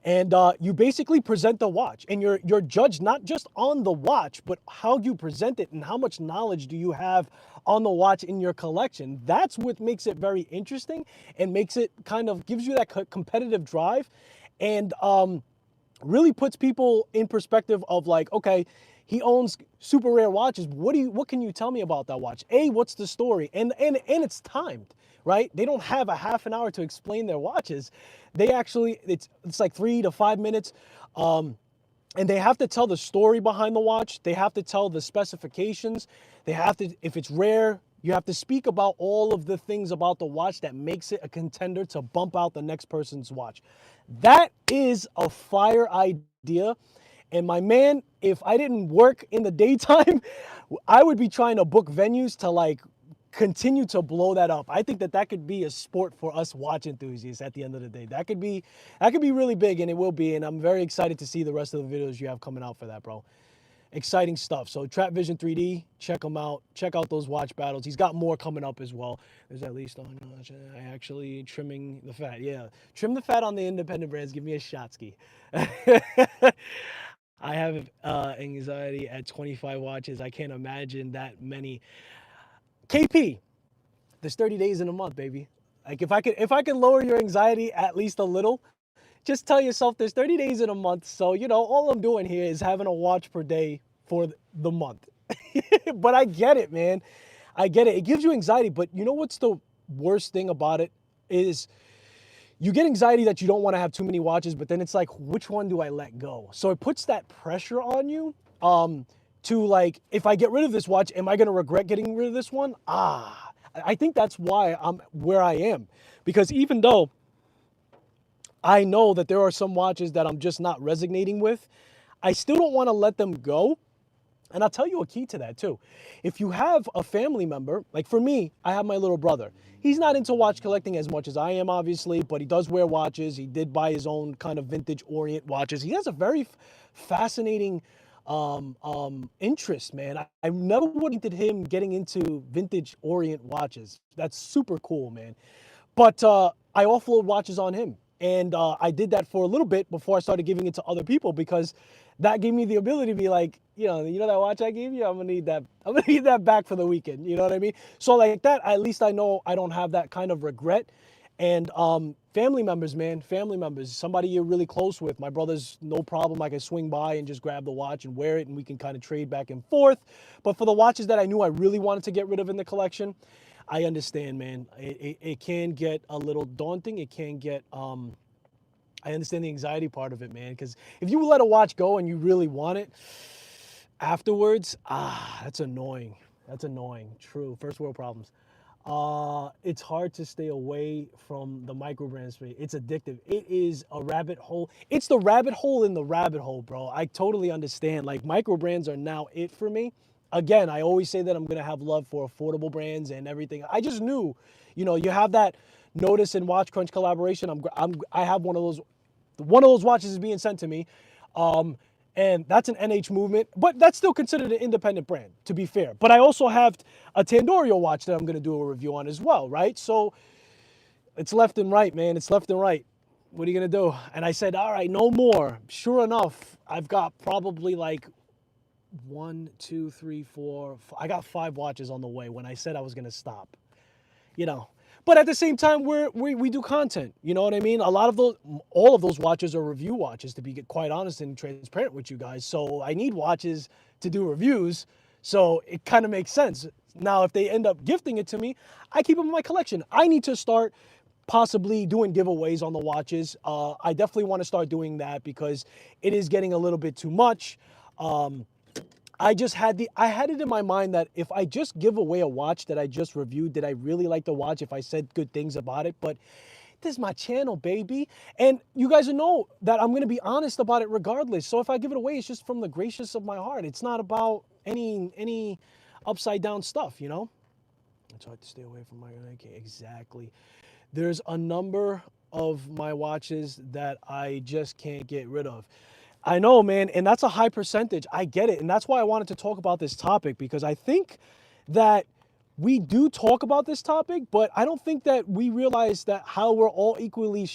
And you basically present the watch, and you're judged not just on the watch, but how you present it and how much knowledge do you have on the watch in your collection. That's what makes it very interesting and makes it kind of gives you that competitive drive. And really puts people in perspective of like, okay, he owns super rare watches. What can you tell me about that watch? What's the story? And it's timed, right? They don't have a half an hour to explain their watches. They actually, it's like 3 to 5 minutes. And they have to tell the story behind the watch. They have to tell the specifications. They have to, if it's rare, you have to speak about all of the things about the watch that makes it a contender to bump out the next person's watch. That is a fire idea. And my man, if I didn't work in the daytime, I would be trying to book venues to like continue to blow that up. I think that could be a sport for us watch enthusiasts at the end of the day. That could be really big, and it will be. And I'm very excited to see the rest of the videos you have coming out for that, bro. Exciting stuff. So Trap Vision 3D, check him out. Check out those watch battles. He's got more coming up as well. There's at least I actually trimming the fat. Yeah, trim the fat on the independent brands. Give me a shot ski. I have anxiety at 25 watches. I can't imagine that many. KP, there's 30 days in a month, baby. Like if I could lower your anxiety at least a little, just tell yourself there's 30 days in a month. So, you know, all I'm doing here is having a watch per day for the month. But I get it, man. I get it. It gives you anxiety. But you know what's the worst thing about it is you get anxiety that you don't want to have too many watches, but then it's like, which one do I let go? So it puts that pressure on you to like, if I get rid of this watch, am I going to regret getting rid of this one? I think that's why I'm where I am. Because even though I know that there are some watches that I'm just not resonating with, I still don't want to let them go. And I'll tell you a key to that too. If you have a family member, like for me, I have my little brother. He's not into watch collecting as much as I am, obviously, but he does wear watches. He did buy his own kind of vintage orient watches. He has a very fascinating interest, man. I never would have hinted him getting into vintage orient watches. That's super cool, man. But I offload watches on him. And I did that for a little bit before I started giving it to other people, because that gave me the ability to be like, you know that watch I gave you? I'm gonna need that. I'm gonna need that back for the weekend. You know what I mean? So like that, at least I know I don't have that kind of regret. And family members, man, family members, somebody you're really close with. My brother's no problem. I can swing by and just grab the watch and wear it, and we can kind of trade back and forth. But for the watches that I knew I really wanted to get rid of in the collection, I understand, man. It can get a little daunting. It can get, I understand the anxiety part of it, man. Because if you let a watch go and you really want it, afterwards, that's annoying. That's annoying. True. First world problems. It's hard to stay away from the micro brand space. It's addictive. It is a rabbit hole. It's the rabbit hole in the rabbit hole, bro. I totally understand. Like, micro brands are now it for me. Again, I always say that I'm gonna have love for affordable brands and everything. I just knew, you have that NODUS and WatchCrunch collaboration. I have one of those. One of those watches is being sent to me. And that's an NH movement, but that's still considered an independent brand, to be fair. But I also have a Tandorio watch that I'm going to do a review on as well, right? So it's left and right, man. It's left and right. What are you going to do? And I said, all right, no more. Sure enough, I've got probably like 1, 2, 3, 4. I got 5 watches on the way when I said I was going to stop, But at the same time, we do content. You know what I mean? All of those watches are review watches, to be quite honest and transparent with you guys. So I need watches to do reviews. So it kind of makes sense. Now, if they end up gifting it to me, I keep them in my collection. I need to start possibly doing giveaways on the watches. I definitely want to start doing that because it is getting a little bit too much. I had it in my mind that if I just give away a watch that I just reviewed, did I really like the watch if I said good things about it? But this is my channel, baby. And you guys know that I'm going to be honest about it regardless. So if I give it away, it's just from the gracious of my heart. It's not about any upside down stuff, It's hard to stay away from my, okay, exactly. There's a number of my watches that I just can't get rid of. I know, man, and that's a high percentage. I get it, and that's why I wanted to talk about this topic, because I think that we do talk about this topic, but I don't think that we realize that how we're all equally,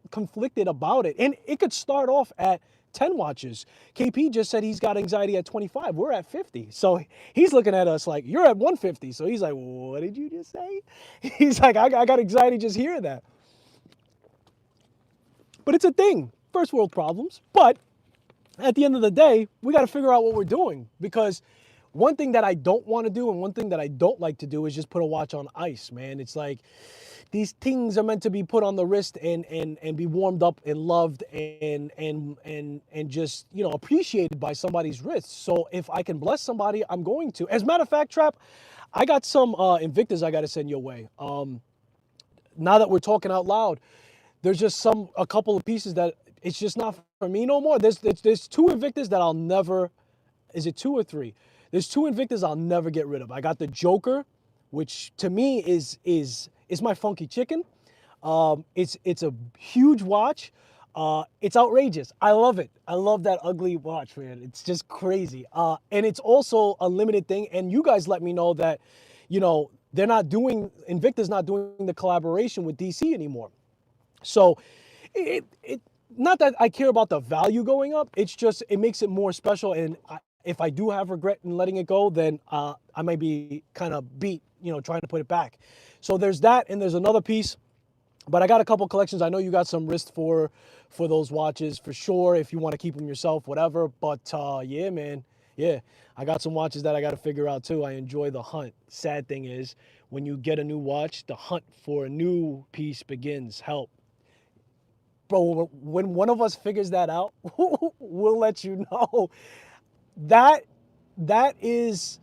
conflicted about it. And it could start off at 10 watches. KP just said he's got anxiety at 25. We're at 50. So he's looking at us like, you're at 150. So he's like, what did you just say? He's like, I got anxiety just hearing that. But it's a thing. First world problems. But at the end of the day, we got to figure out what we're doing, because one thing that I don't want to do and one thing that I don't like to do is just put a watch on ice, man. It's like these things are meant to be put on the wrist and be warmed up and loved and just, appreciated by somebody's wrist. So if I can bless somebody, I'm going to. As a matter of fact, Trap, I got some Invictus I got to send your way. Now that we're talking out loud, there's just a couple of pieces that it's just not for me no more. There's 2 Invictus that I'll never, is it 2 or 3? There's 2 Invictus I'll never get rid of. I got the Joker, which to me is my funky chicken. It's a huge watch. It's outrageous. I love it. I love that ugly watch, man. It's just crazy. And it's also a limited thing. And you guys let me know that, Invictus not doing the collaboration with DC anymore. So not that I care about the value going up. It's just, it makes it more special. And if I do have regret in letting it go, then I might be kind of beat, trying to put it back. So there's that, and there's another piece. But I got a couple collections. I know you got some wrist for those watches for sure, if you want to keep them yourself, whatever. But yeah, man. Yeah, I got some watches that I got to figure out too. I enjoy the hunt. Sad thing is, when you get a new watch, the hunt for a new piece begins. Help. bro, when one of us figures that out, we'll let you know. That that is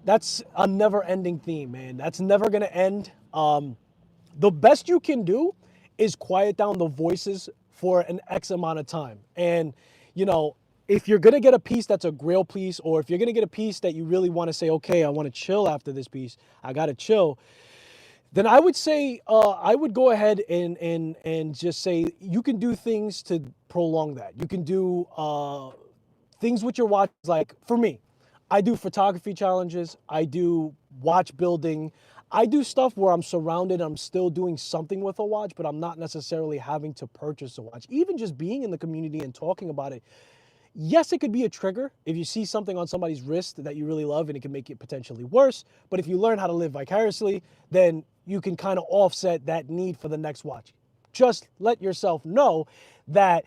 that's a never-ending theme, man. That's never gonna end. The best you can do is quiet down the voices for an X amount of time. And, you know, if you're gonna get a piece that's a grail piece, or if you're gonna get a piece that you really want to say, okay, I want to chill after this piece, I gotta chill, then I would say I would go ahead and just say you can do things to prolong that. You can do things with your watch. Like for me, I do photography challenges. I do watch building. I do stuff where I'm surrounded. I'm still doing something with a watch, but I'm not necessarily having to purchase a watch. Even just being in the community and talking about it. Yes, it could be a trigger if you see something on somebody's wrist that you really love and it can make it potentially worse. But if you learn how to live vicariously, then you can kind of offset that need for the next watch. Just let yourself know that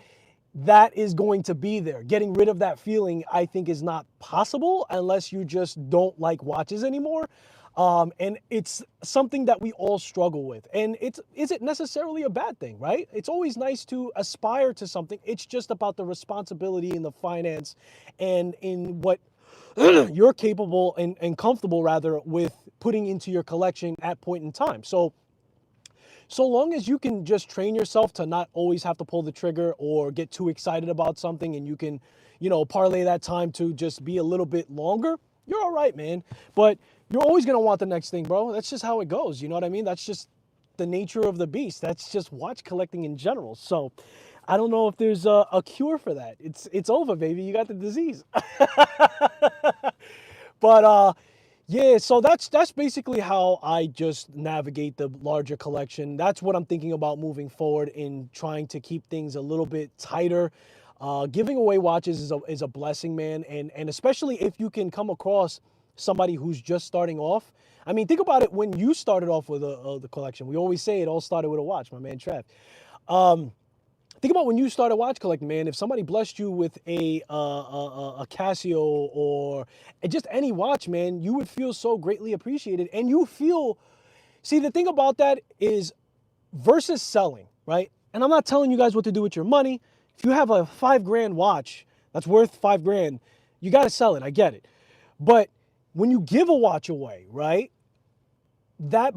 that is going to be there. Getting rid of that feeling, I think, is not possible unless you just don't like watches anymore. And it's something that we all struggle with. And is it necessarily a bad thing, right? It's always nice to aspire to something. It's just about the responsibility and the finance and in what you're capable and comfortable, rather, with putting into your collection at point in time. So long as you can just train yourself to not always have to pull the trigger or get too excited about something, and you can, you know, parlay that time to just be a little bit longer, you're all right, man. But you're always going to want the next thing, bro. That's just how it goes. You know what I mean? That's just the nature of the beast. That's just watch collecting in general. So I don't know if there's a cure for that. It's over, baby. You got the disease. But yeah, so that's basically how I just navigate the larger collection. That's what I'm thinking about moving forward in trying to keep things a little bit tighter. Giving away watches is a blessing, man, and especially if you can come across somebody who's just starting off. I mean, think about it. When you started off with the collection, we always say it all started with a watch, my man Trav. Think about when you started watch collecting, man. If somebody blessed you with a Casio or just any watch, man, you would feel so greatly appreciated. And you feel, see, the thing about that is versus selling, right? And I'm not telling you guys what to do with your money. If you have a $5,000 watch that's worth $5,000, you got to sell it. I get it. But when you give a watch away, right? That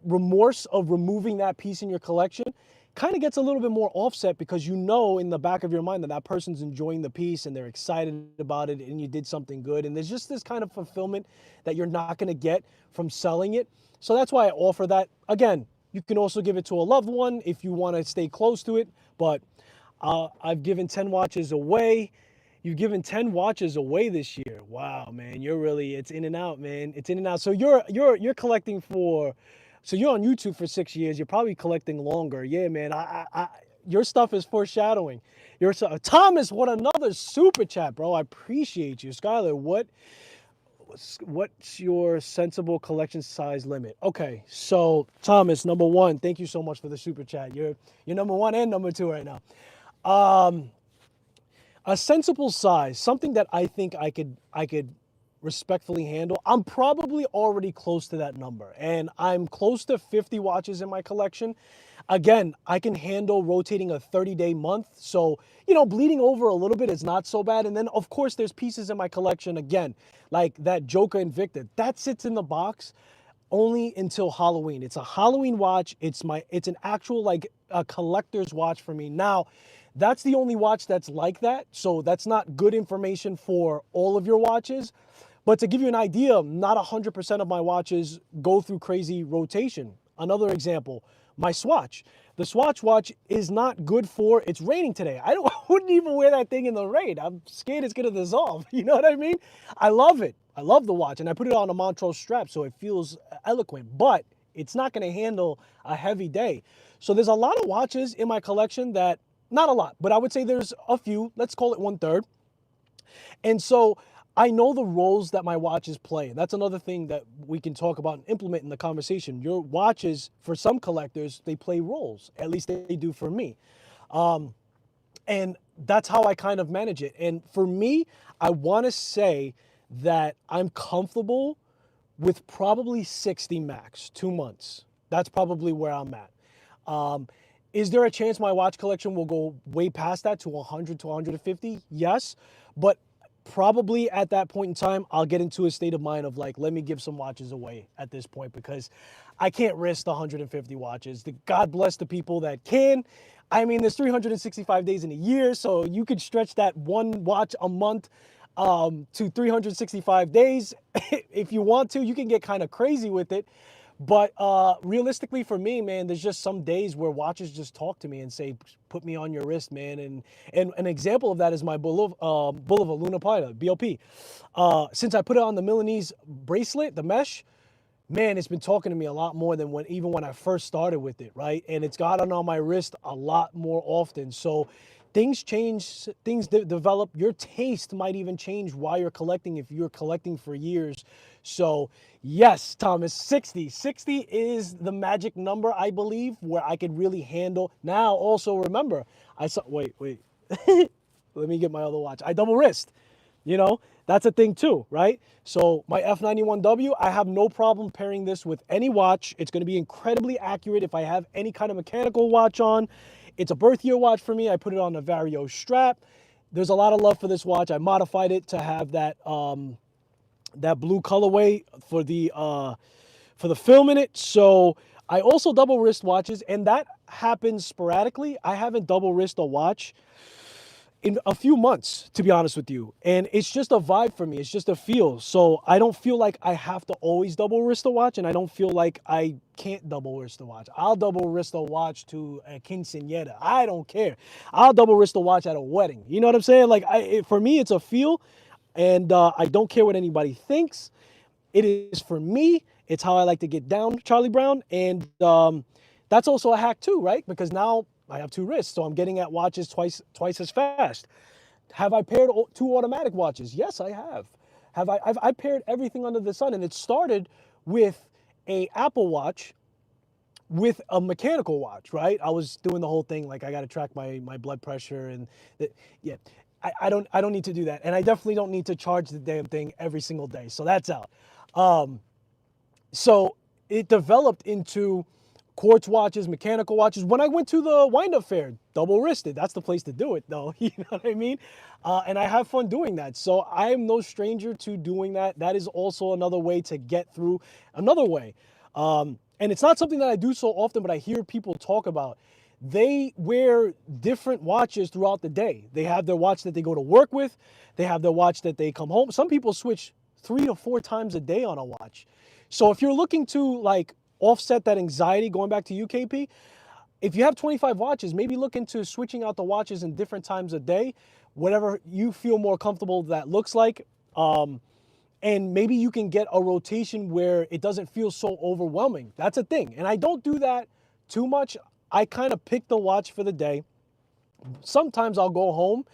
remorse of removing that piece in your collection kind of gets a little bit more offset, because you know in the back of your mind that that person's enjoying the piece and they're excited about it and you did something good. And there's just this kind of fulfillment that you're not going to get from selling it. So that's why I offer that. Again, you can also give it to a loved one if you want to stay close to it. But I've given 10 watches away. You've given 10 watches away this year. Wow, man, it's in and out, man. It's in and out. So you're collecting for, so you're on YouTube for 6 years. You're probably collecting longer. Yeah, man. Your stuff is foreshadowing. Thomas, what another super chat, bro. I appreciate you. Skylar, what's your sensible collection size limit? Okay, so Thomas, number one, thank you so much for the super chat. You're number one and number two right now. A sensible size, something that I think I could respectfully handle. I'm probably already close to that number, and I'm close to 50 watches in my collection. Again, I can handle rotating a 30-day month, so, you know, bleeding over a little bit is not so bad. And then, of course, there's pieces in my collection, again, like that Joker Invicta. That sits in the box only until Halloween. It's a Halloween watch. It's an actual, like, a collector's watch for me. Now, that's the only watch that's like that, so that's not good information for all of your watches. But to give you an idea, not 100% of my watches go through crazy rotation. Another example, my Swatch. The Swatch watch is not good for, it's raining today. I wouldn't even wear that thing in the rain. I'm scared it's gonna dissolve. You know what I mean? I love it. I love the watch, and I put it on a Montrose strap so it feels eloquent, but it's not gonna handle a heavy day. So there's a lot of watches in my collection that, not a lot, but I would say there's a few, let's call it 1/3. And so I know the roles that my watches play. That's another thing that we can talk about and implement in the conversation. Your watches, for some collectors, they play roles. At least they do for me. And that's how I kind of manage it. And for me, I want to say that I'm comfortable with probably 60 max, 2 months. That's probably where I'm at. Is there a chance my watch collection will go way past that to 100 to 150? Yes, but probably at that point in time, I'll get into a state of mind of like, let me give some watches away at this point because I can't risk the 150 watches. God bless the people that can. I mean, there's 365 days in a year, so you could stretch that one watch a month to 365 days if you want to. You can get kind of crazy with it. But realistically for me, man, there's just some days where watches just talk to me and say, put me on your wrist, man. And an example of that is my Bull of Luna Pida, BLP. Since I put it on the Milanese bracelet, the mesh, man, it's been talking to me a lot more than even when I first started with it, right? And it's gotten on my wrist a lot more often. So things change, things develop. Your taste might even change while you're collecting if you're collecting for years. So yes, Thomas, 60. 60 is the magic number, I believe, where I could really handle. Now, also remember, wait. Let me get my other watch. I double wrist. You know, that's a thing too, right? So my F91W, I have no problem pairing this with any watch. It's going to be incredibly accurate if I have any kind of mechanical watch on. It's a birth year watch for me. I put it on a Vario strap. There's a lot of love for this watch. I modified it to have that that blue colorway for the film in it. So I also double wrist watches, and that happens sporadically. I haven't double wrist a watch in a few months, to be honest with you. And it's just a vibe for me. It's just a feel. So I don't feel like I have to always double wrist a watch, and I don't feel like I can't double wrist a watch. I'll double wrist a watch to a quinceañera. I don't care. I'll double wrist a watch at a wedding. You know what I'm saying? Like, for me, it's a feel, and I don't care what anybody thinks. It is for me. It's how I like to get down, Charlie Brown. And that's also a hack too, right? Because now I have two wrists, so I'm getting at watches twice as fast. Have I paired two automatic watches? Yes, I have. I paired everything under the sun, and it started with a Apple Watch with a mechanical watch, right? I was doing the whole thing like I got to track my blood pressure and yeah. I don't need to do that, and I definitely don't need to charge the damn thing every single day. So that's out. So it developed into quartz watches, mechanical watches. When I went to the wind-up fair, double-wristed. That's the place to do it, though. You know what I mean? And I have fun doing that. So I am no stranger to doing that. That is also another way to get through another way. And it's not something that I do so often, but I hear people talk about. They wear different watches throughout the day. They have their watch that they go to work with. They have their watch that they come home. Some people switch 3 to 4 times a day on a watch. So if you're looking to like offset that anxiety, going back to UKP, if you have 25 watches, maybe look into switching out the watches in different times a day, whatever you feel more comfortable that looks like. And maybe you can get a rotation where it doesn't feel so overwhelming. That's a thing. And I don't do that too much. I kind of pick the watch for the day. Sometimes I'll go home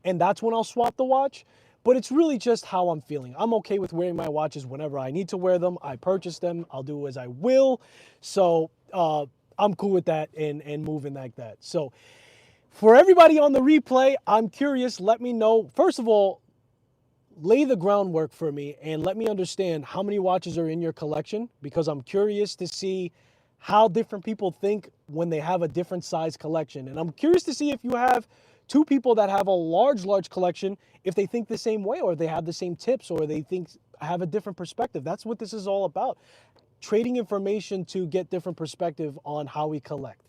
and that's when I'll swap the watch, but it's really just how I'm feeling. I'm okay with wearing my watches whenever I need to wear them. I purchase them. I'll do as I will. So I'm cool with that and moving like that. So for everybody on the replay, I'm curious. Let me know. First of all, lay the groundwork for me and let me understand how many watches are in your collection, because I'm curious to see how different people think when they have a different size collection. And I'm curious to see if you have two people that have a large collection, if they think the same way or they have the same tips or they have a different perspective. That's what this is all about. Trading information to get different perspective on how we collect.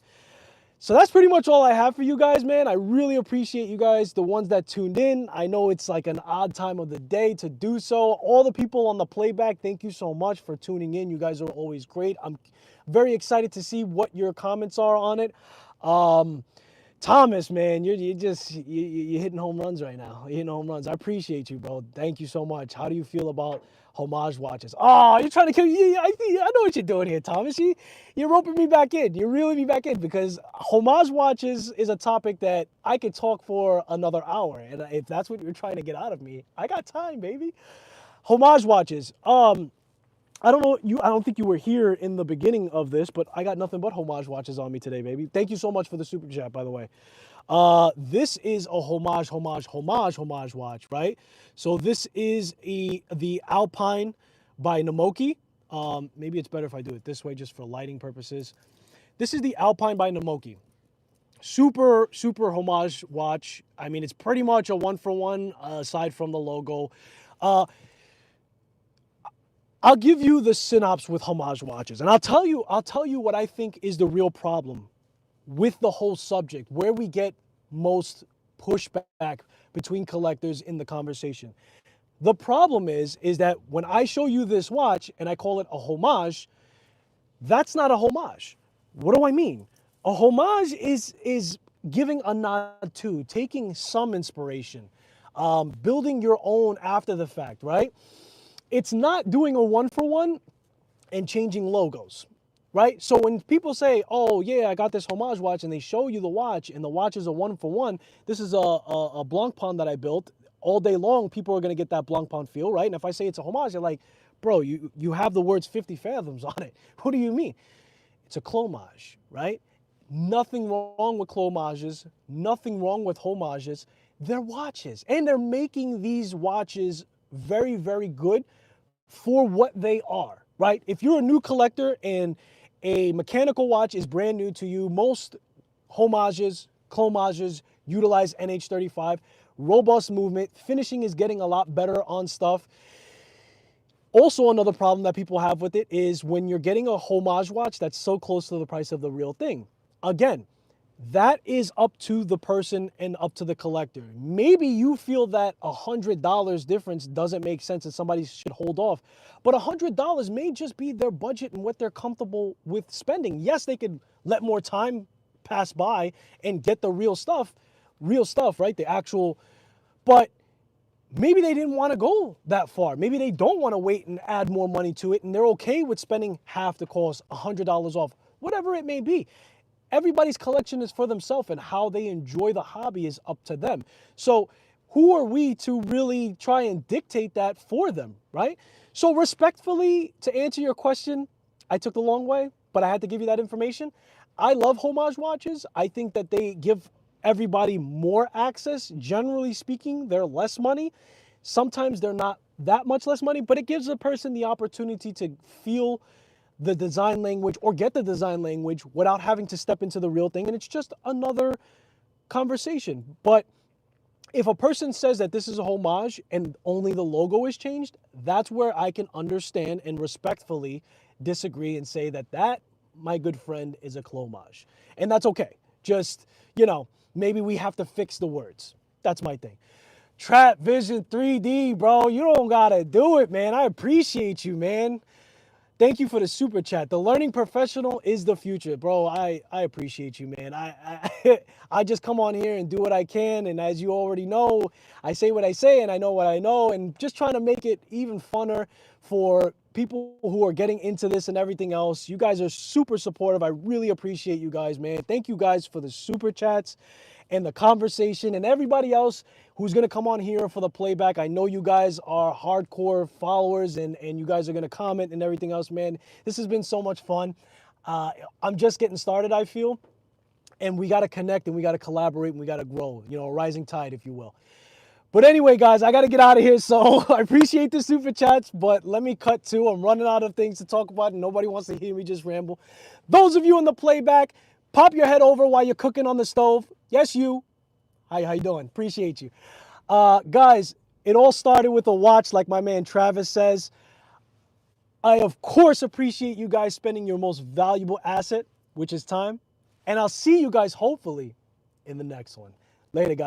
So that's pretty much all I have for you guys, man. I really appreciate you guys, the ones that tuned in. I know it's like an odd time of the day to do so. All the people on the playback, thank you so much for tuning in. You guys are always great. I'm very excited to see what your comments are on it. Thomas, man, you're hitting home runs right now. You're hitting home runs. I appreciate you, bro. Thank you so much. How do you feel about Homage watches? Oh, you're trying to kill me. I know what you're doing here, Thomas. You're roping me back in. You're reeling me back in, because Homage watches is a topic that I could talk for another hour. And if that's what you're trying to get out of me, I got time, baby. Homage watches. I don't know, I don't think you were here in the beginning of this, but I got nothing but Homage watches on me today, baby. Thank you so much for the super chat, by the way. This is a Homage watch, right? So this is the Alpine by Namoki. Maybe it's better if I do it this way just for lighting purposes. This is the Alpine by Namoki. Super, super Homage watch. I mean, it's pretty much a one-for-one aside from the logo. Uh, I'll give you the synopsis with Homage watches, and I'll tell you what I think is the real problem with the whole subject, where we get most pushback between collectors in the conversation. The problem is that when I show you this watch and I call it a homage, that's not a homage. What do I mean? A homage is giving a nod to, taking some inspiration, building your own after the fact, right? It's not doing a one for one and changing logos, right? So when people say, "Oh yeah, I got this homage watch," and they show you the watch, and the watch is a one for one, this is a Blancpain that I built. All day long, people are gonna get that Blancpain feel, right? And if I say it's a homage, they're like, "Bro, you have the words 50 fathoms on it. What do you mean?" It's a clomage, right? Nothing wrong with clomages, nothing wrong with homages. They're watches, and they're making these watches very, very good for what they are, right? If you're a new collector and a mechanical watch is brand new to you, most homages, clomages utilize NH35, robust movement, finishing is getting a lot better on stuff. Also, another problem that people have with it is when you're getting a homage watch that's so close to the price of the real thing. Again, that is up to the person and up to the collector. Maybe you feel that $100 difference doesn't make sense and somebody should hold off, but $100 may just be their budget and what they're comfortable with spending. Yes, they could let more time pass by and get the real stuff, right? The actual, but maybe they didn't want to go that far. Maybe they don't want to wait and add more money to it, and they're okay with spending half the cost, $100 off, whatever it may be. Everybody's collection is for themselves, and how they enjoy the hobby is up to them. So who are we to really try and dictate that for them, right? So respectfully, to answer your question, I took the long way, but I had to give you that information. I love homage watches. I think that they give everybody more access. Generally speaking, they're less money. Sometimes they're not that much less money, but it gives a person the opportunity to feel the design language or get the design language without having to step into the real thing. And it's just another conversation. But if a person says that this is a homage and only the logo is changed, that's where I can understand and respectfully disagree and say that that, my good friend, is a clomage. And that's okay. Just, maybe we have to fix the words. That's my thing. Trap Vision 3D, bro. You don't gotta do it, man. I appreciate you, man. Thank you for the super chat. The learning professional is the future, bro. I appreciate you, man. I just come on here and do what I can, and as you already know, I say what I say and I know what I know, and just trying to make it even funner for people who are getting into this and everything else. You guys are super supportive. I really appreciate you guys, man. Thank you guys for the super chats and the conversation, and everybody else who's going to come on here for the playback. I know you guys are hardcore followers, and you guys are going to comment and everything else, man. This has been so much fun. I'm just getting started, I feel, and we got to connect and we got to collaborate and we got to grow, a rising tide, if you will. But anyway, guys, I got to get out of here. So I appreciate the super chats, but let me cut to. I'm running out of things to talk about, and nobody wants to hear me just ramble. Those of you in the playback, pop your head over while you're cooking on the stove. Yes, you. Hi, how you doing? Appreciate you. Guys, it all started with a watch, like my man Travis says. I, of course, appreciate you guys spending your most valuable asset, which is time. And I'll see you guys, hopefully, in the next one. Later, guys.